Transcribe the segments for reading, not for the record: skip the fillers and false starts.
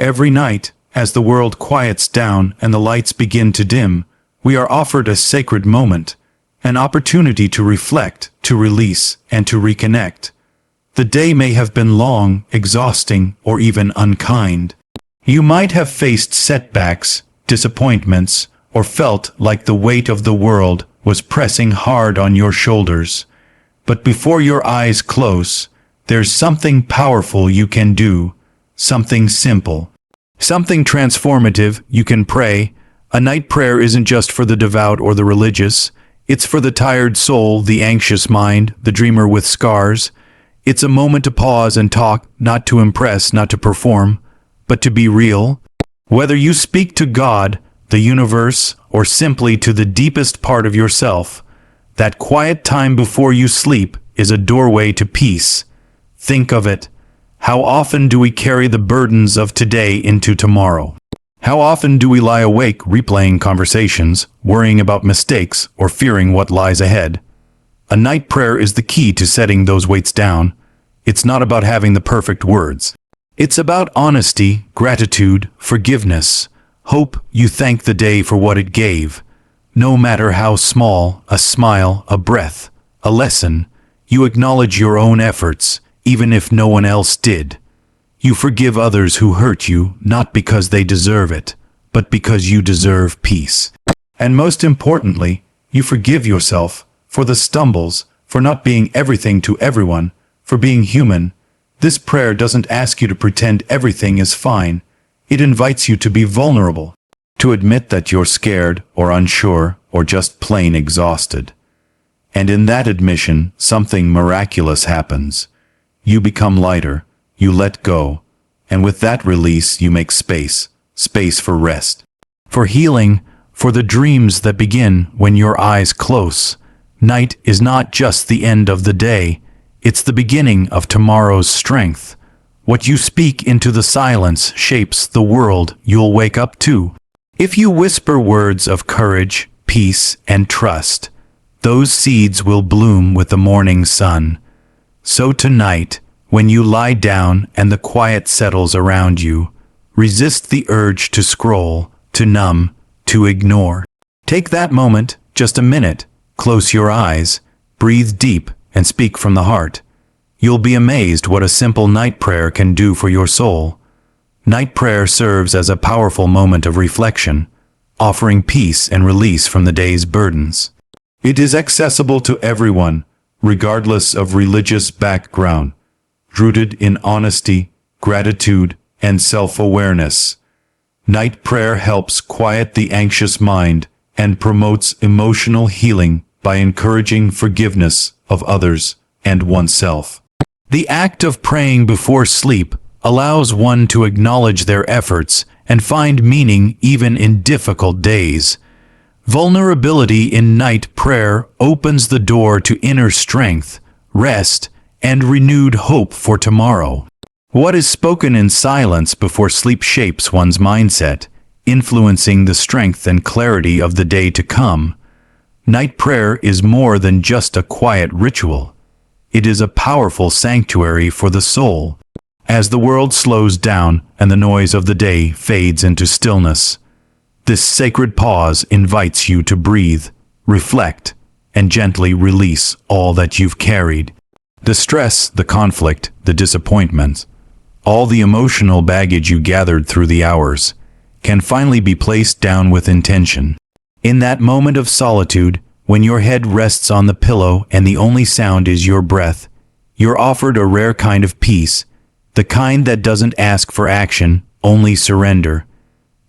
Every night, as the world quiets down and the lights begin to dim, we are offered a sacred moment, an opportunity to reflect, to release, and to reconnect. The day may have been long, exhausting, or even unkind. You might have faced setbacks, disappointments, or felt like the weight of the world was pressing hard on your shoulders. But before your eyes close, there's something powerful you can do, something simple, something transformative. You can pray. A night prayer isn't just for the devout or the religious. It's for the tired soul, the anxious mind, the dreamer with scars. It's a moment to pause and talk, not to impress, not to perform, but to be real. Whether you speak to God, the universe, or simply to the deepest part of yourself, that quiet time before you sleep is a doorway to peace. Think of it. How often do we carry the burdens of today into tomorrow? How often do we lie awake replaying conversations, worrying about mistakes, or fearing what lies ahead? A night prayer is the key to setting those weights down. It's not about having the perfect words. It's about honesty, gratitude, forgiveness, hope. You thank the day for what it gave. No matter how small, a smile, a breath, a lesson, you acknowledge your own efforts, even if no one else did. You forgive others who hurt you, not because they deserve it, but because you deserve peace. And most importantly, you forgive yourself for the stumbles, for not being everything to everyone, for being human. This prayer doesn't ask you to pretend everything is fine. It invites you to be vulnerable, to admit that you're scared or unsure or just plain exhausted. And in that admission, something miraculous happens. You become lighter. You let go, and with that release you make space for rest, for healing, for the dreams that begin when your eyes close. Night is not just the end of the day, it's the beginning of tomorrow's strength. What you speak into the silence shapes the world you'll wake up to. If you whisper words of courage, peace, and trust, those seeds will bloom with the morning sun. So tonight, when you lie down and the quiet settles around you, resist the urge to scroll, to numb, to ignore. Take that moment, just a minute, close your eyes, breathe deep, and speak from the heart. You'll be amazed what a simple night prayer can do for your soul. Night prayer serves as a powerful moment of reflection, offering peace and release from the day's burdens. It is accessible to everyone, regardless of religious background, rooted in honesty, gratitude, and self-awareness. Night prayer helps quiet the anxious mind and promotes emotional healing by encouraging forgiveness of others and oneself. The act of praying before sleep allows one to acknowledge their efforts and find meaning even in difficult days. Vulnerability in night prayer opens the door to inner strength, rest, and renewed hope for tomorrow. What is spoken in silence before sleep shapes one's mindset, influencing the strength and clarity of the day to come. Night prayer is more than just a quiet ritual. It is a powerful sanctuary for the soul. As the world slows down and the noise of the day fades into stillness, this sacred pause invites you to breathe, reflect, and gently release all that you've carried. The stress, the conflict, the disappointments, all the emotional baggage you gathered through the hours, can finally be placed down with intention. In that moment of solitude, when your head rests on the pillow and the only sound is your breath, you're offered a rare kind of peace, the kind that doesn't ask for action, only surrender.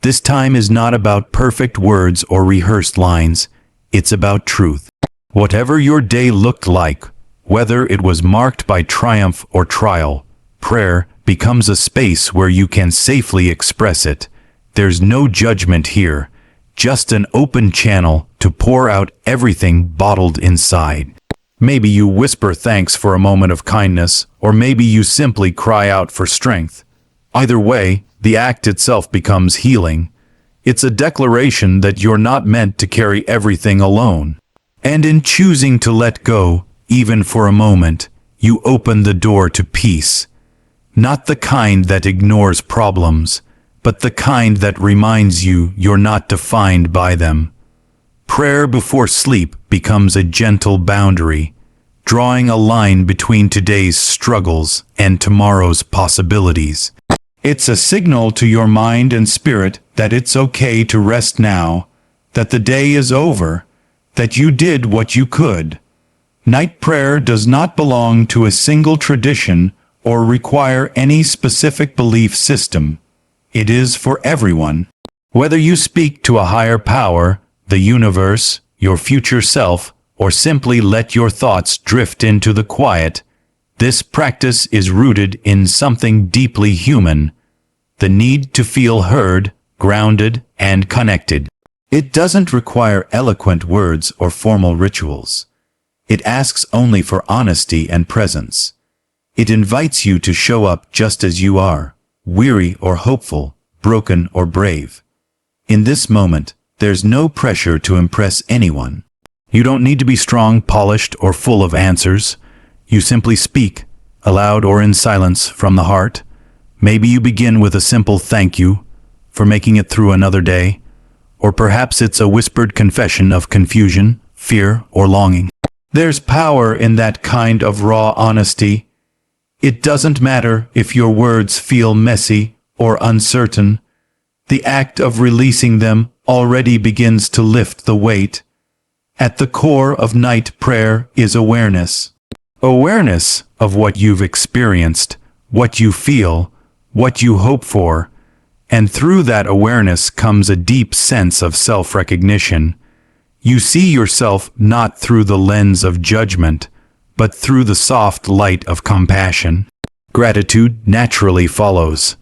This time is not about perfect words or rehearsed lines, it's about truth. Whatever your day looked like, whether it was marked by triumph or trial, prayer becomes a space where you can safely express it. There's no judgment here, just an open channel to pour out everything bottled inside. Maybe you whisper thanks for a moment of kindness, or maybe you simply cry out for strength. Either way, the act itself becomes healing. It's a declaration that you're not meant to carry everything alone. And in choosing to let go, even for a moment, you open the door to peace. Not the kind that ignores problems, but the kind that reminds you you're not defined by them. Prayer before sleep becomes a gentle boundary, drawing a line between today's struggles and tomorrow's possibilities. It's a signal to your mind and spirit that it's okay to rest now, that the day is over, that you did what you could. Night prayer does not belong to a single tradition or require any specific belief system. It is for everyone. Whether you speak to a higher power, the universe, your future self, or simply let your thoughts drift into the quiet, this practice is rooted in something deeply human: the need to feel heard, grounded, and connected. It doesn't require eloquent words or formal rituals. It asks only for honesty and presence. It invites you to show up just as you are, weary or hopeful, broken or brave. In this moment, there's no pressure to impress anyone. You don't need to be strong, polished, or full of answers. You simply speak, aloud or in silence, from the heart. Maybe you begin with a simple thank you for making it through another day, or perhaps it's a whispered confession of confusion, fear, or longing. There's power in that kind of raw honesty. It doesn't matter if your words feel messy or uncertain. The act of releasing them already begins to lift the weight. At the core of night prayer is awareness. Awareness of what you've experienced, what you feel, what you hope for, and through that awareness comes a deep sense of self-recognition. You see yourself not through the lens of judgment, but through the soft light of compassion. Gratitude naturally follows,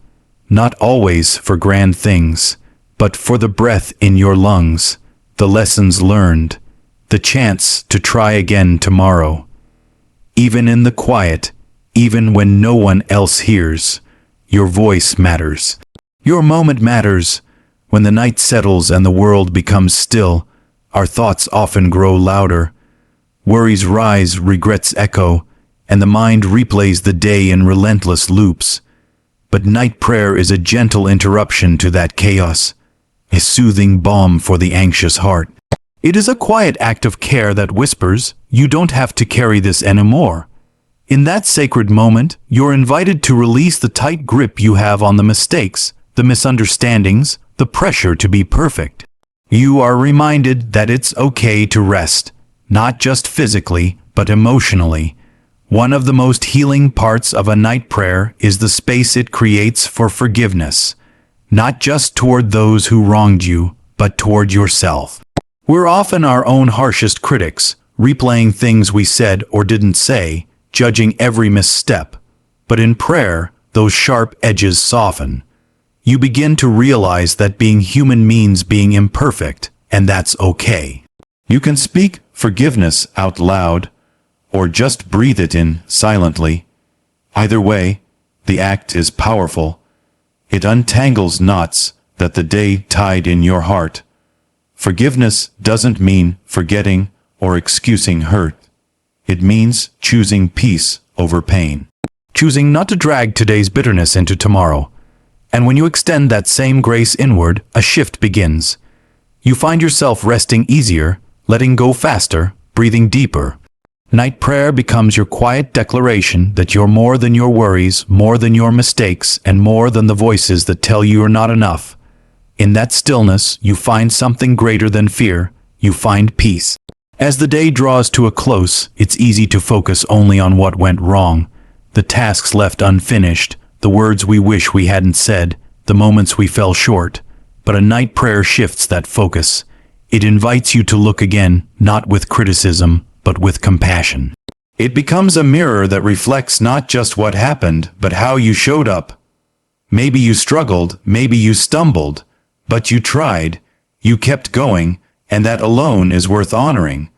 not always for grand things, but for the breath in your lungs, the lessons learned, the chance to try again tomorrow. Even in the quiet, even when no one else hears, your voice matters. Your moment matters. When the night settles and the world becomes still, our thoughts often grow louder. Worries rise, regrets echo, and the mind replays the day in relentless loops. But night prayer is a gentle interruption to that chaos, a soothing balm for the anxious heart. It is a quiet act of care that whispers, "You don't have to carry this anymore." In that sacred moment, you're invited to release the tight grip you have on the mistakes, the misunderstandings, the pressure to be perfect. You are reminded that it's okay to rest, not just physically, but emotionally. One of the most healing parts of a night prayer is the space it creates for forgiveness, not just toward those who wronged you, but toward yourself. We're often our own harshest critics, replaying things we said or didn't say, judging every misstep. But in prayer, those sharp edges soften. You begin to realize that being human means being imperfect, and that's okay. You can speak forgiveness out loud, or just breathe it in silently. Either way, the act is powerful. It untangles knots that the day tied in your heart. Forgiveness doesn't mean forgetting or excusing hurt. It means choosing peace over pain. Choosing not to drag today's bitterness into tomorrow. And when you extend that same grace inward, a shift begins. You find yourself resting easier, letting go faster, breathing deeper. Night prayer becomes your quiet declaration that you're more than your worries, more than your mistakes, and more than the voices that tell you you're not enough. In that stillness, you find something greater than fear. You find peace. As the day draws to a close, it's easy to focus only on what went wrong, the tasks left unfinished, the words we wish we hadn't said, the moments we fell short. But a night prayer shifts that focus. It invites you to look again, not with criticism, but with compassion. It becomes a mirror that reflects not just what happened, but how you showed up. Maybe you struggled, maybe you stumbled, but you tried, you kept going, and that alone is worth honoring.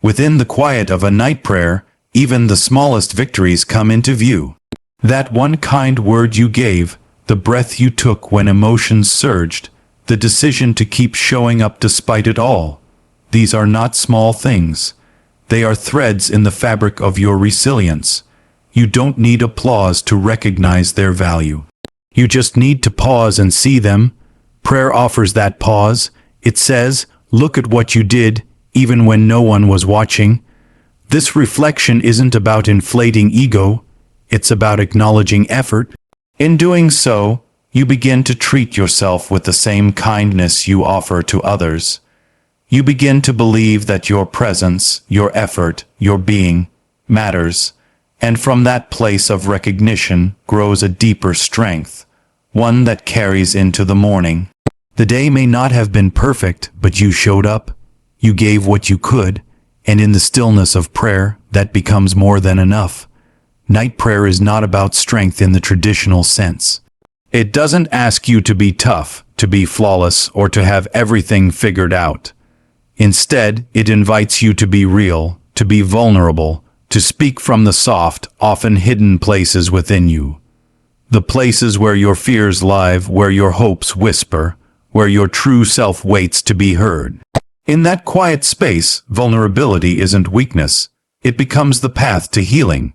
Within the quiet of a night prayer, even the smallest victories come into view. That one kind word you gave, the breath you took when emotions surged, the decision to keep showing up despite it all. These are not small things. They are threads in the fabric of your resilience. You don't need applause to recognize their value. You just need to pause and see them. Prayer offers that pause. It says, look at what you did, even when no one was watching. This reflection isn't about inflating ego, it's about acknowledging effort. In doing so, you begin to treat yourself with the same kindness you offer to others. You begin to believe that your presence, your effort, your being matters, and from that place of recognition grows a deeper strength, one that carries into the morning. The day may not have been perfect, but you showed up, you gave what you could, and in the stillness of prayer, that becomes more than enough. Night prayer is not about strength in the traditional sense. It doesn't ask you to be tough, to be flawless, or to have everything figured out. Instead, it invites you to be real, to be vulnerable, to speak from the soft, often hidden places within you. The places where your fears live, where your hopes whisper, where your true self waits to be heard. In that quiet space, vulnerability isn't weakness. It becomes the path to healing.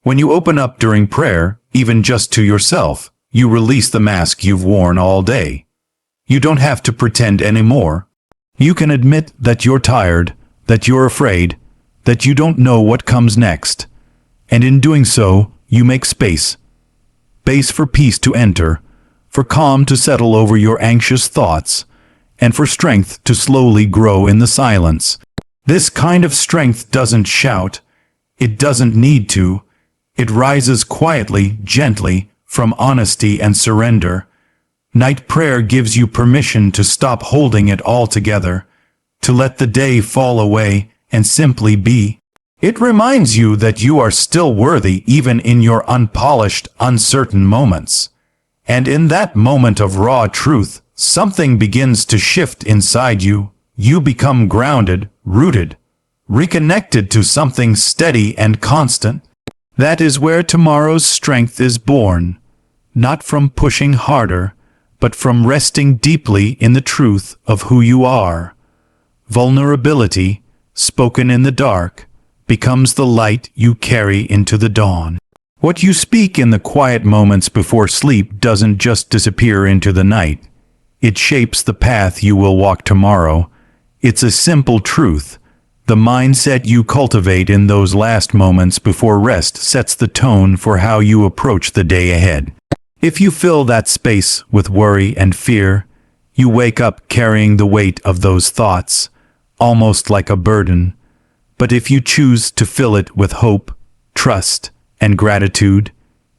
When you open up during prayer, even just to yourself, you release the mask you've worn all day. You don't have to pretend anymore. You can admit that you're tired, that you're afraid, that you don't know what comes next. And in doing so, you make space. Space for peace to enter, for calm to settle over your anxious thoughts, and for strength to slowly grow in the silence. This kind of strength doesn't shout. It doesn't need to. It rises quietly, gently, from honesty and surrender. Night prayer gives you permission to stop holding it all together, to let the day fall away and simply be. It reminds you that you are still worthy even in your unpolished, uncertain moments. And in that moment of raw truth, something begins to shift inside you. You become grounded, rooted, reconnected to something steady and constant. That is where tomorrow's strength is born, not from pushing harder, but from resting deeply in the truth of who you are. Vulnerability, spoken in the dark, becomes the light you carry into the dawn. What you speak in the quiet moments before sleep doesn't just disappear into the night. It shapes the path you will walk tomorrow. It's a simple truth. The mindset you cultivate in those last moments before rest sets the tone for how you approach the day ahead. If you fill that space with worry and fear, you wake up carrying the weight of those thoughts, almost like a burden. But if you choose to fill it with hope, trust, and gratitude,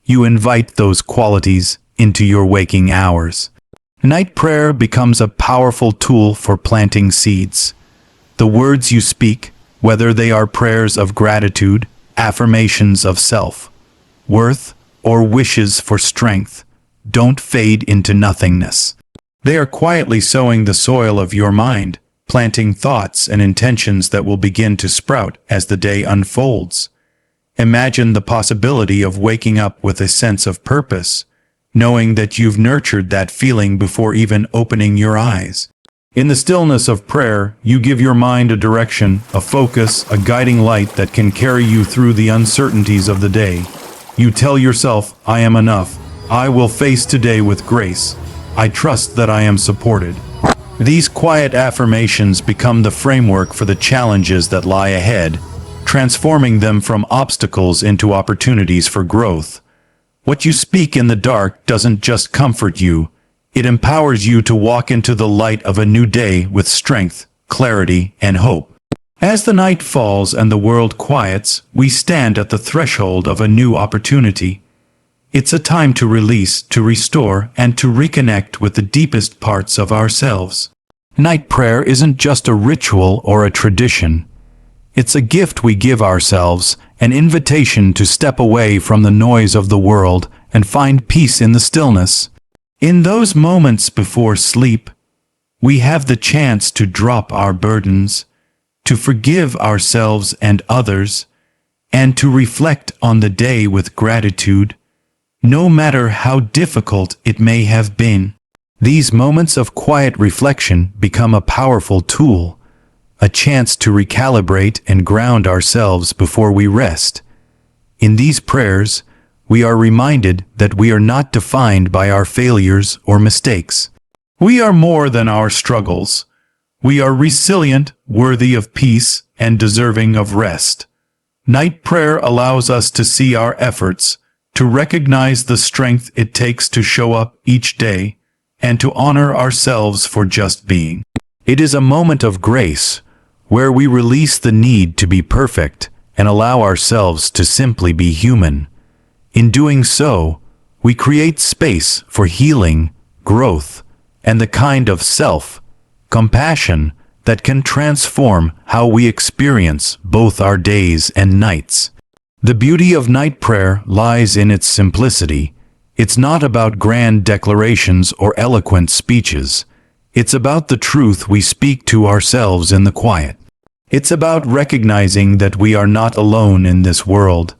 you invite those qualities into your waking hours. Night prayer becomes a powerful tool for planting seeds. The words you speak, whether they are prayers of gratitude, affirmations of self-worth, or wishes for strength, don't fade into nothingness. They are quietly sowing the soil of your mind, planting thoughts and intentions that will begin to sprout as the day unfolds. Imagine the possibility of waking up with a sense of purpose, knowing that you've nurtured that feeling before even opening your eyes. In the stillness of prayer, you give your mind a direction, a focus, a guiding light that can carry you through the uncertainties of the day. You tell yourself, I am enough. I will face today with grace. I trust that I am supported. These quiet affirmations become the framework for the challenges that lie ahead, transforming them from obstacles into opportunities for growth. What you speak in the dark doesn't just comfort you, it empowers you to walk into the light of a new day with strength, clarity, and hope. As the night falls and the world quiets, we stand at the threshold of a new opportunity. It's a time to release, to restore, and to reconnect with the deepest parts of ourselves. Night prayer isn't just a ritual or a tradition. It's a gift we give ourselves, an invitation to step away from the noise of the world and find peace in the stillness. In those moments before sleep, we have the chance to drop our burdens, to forgive ourselves and others, and to reflect on the day with gratitude, no matter how difficult it may have been. These moments of quiet reflection become a powerful tool, a chance to recalibrate and ground ourselves before we rest. In these prayers, we are reminded that we are not defined by our failures or mistakes. We are more than our struggles. We are resilient, worthy of peace, and deserving of rest. Night prayer allows us to see our efforts, to recognize the strength it takes to show up each day, and to honor ourselves for just being. It is a moment of grace, where we release the need to be perfect and allow ourselves to simply be human. In doing so, we create space for healing, growth, and the kind of self-compassion that can transform how we experience both our days and nights. The beauty of night prayer lies in its simplicity. It's not about grand declarations or eloquent speeches. It's about the truth we speak to ourselves in the quiet. It's about recognizing that we are not alone in this world,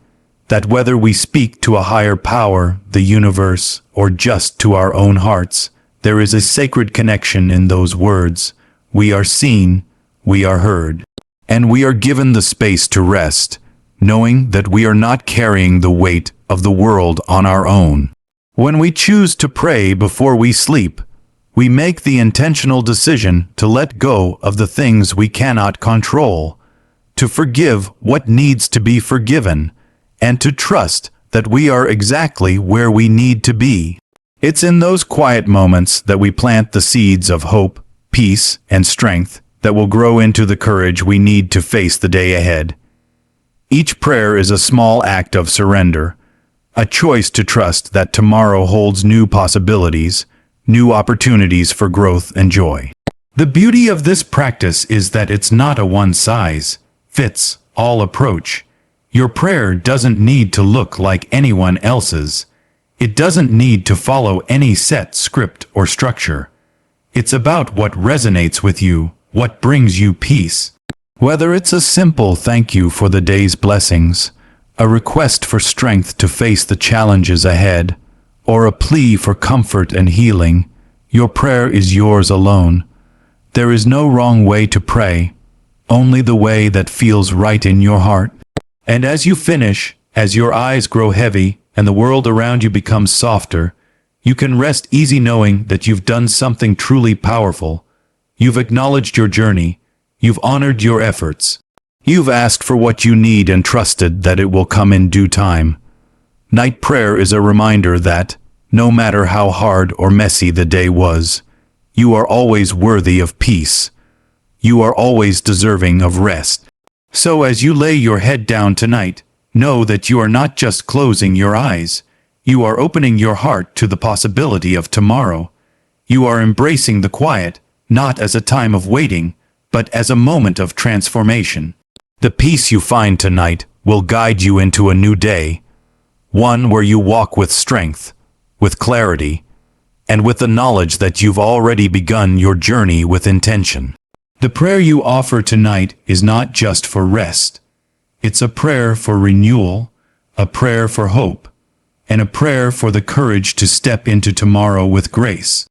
that whether we speak to a higher power, the universe, or just to our own hearts, there is a sacred connection in those words. We are seen, we are heard, and we are given the space to rest, knowing that we are not carrying the weight of the world on our own. When we choose to pray before we sleep, we make the intentional decision to let go of the things we cannot control, to forgive what needs to be forgiven, and to trust that we are exactly where we need to be. It's in those quiet moments that we plant the seeds of hope, peace, and strength that will grow into the courage we need to face the day ahead. Each prayer is a small act of surrender, a choice to trust that tomorrow holds new possibilities, new opportunities for growth and joy. The beauty of this practice is that it's not a one-size-fits-all approach. Your prayer doesn't need to look like anyone else's. It doesn't need to follow any set script or structure. It's about what resonates with you, what brings you peace. Whether it's a simple thank you for the day's blessings, a request for strength to face the challenges ahead, or a plea for comfort and healing, your prayer is yours alone. There is no wrong way to pray, only the way that feels right in your heart. And as you finish, as your eyes grow heavy and the world around you becomes softer, you can rest easy knowing that you've done something truly powerful. You've acknowledged your journey. You've honored your efforts. You've asked for what you need and trusted that it will come in due time. Night prayer is a reminder that, no matter how hard or messy the day was, you are always worthy of peace. You are always deserving of rest. So as you lay your head down tonight, know that you are not just closing your eyes. You are opening your heart to the possibility of tomorrow. You are embracing the quiet, not as a time of waiting, but as a moment of transformation. The peace you find tonight will guide you into a new day, one where you walk with strength, with clarity, and with the knowledge that you've already begun your journey with intention. The prayer you offer tonight is not just for rest. It's a prayer for renewal, a prayer for hope, and a prayer for the courage to step into tomorrow with grace.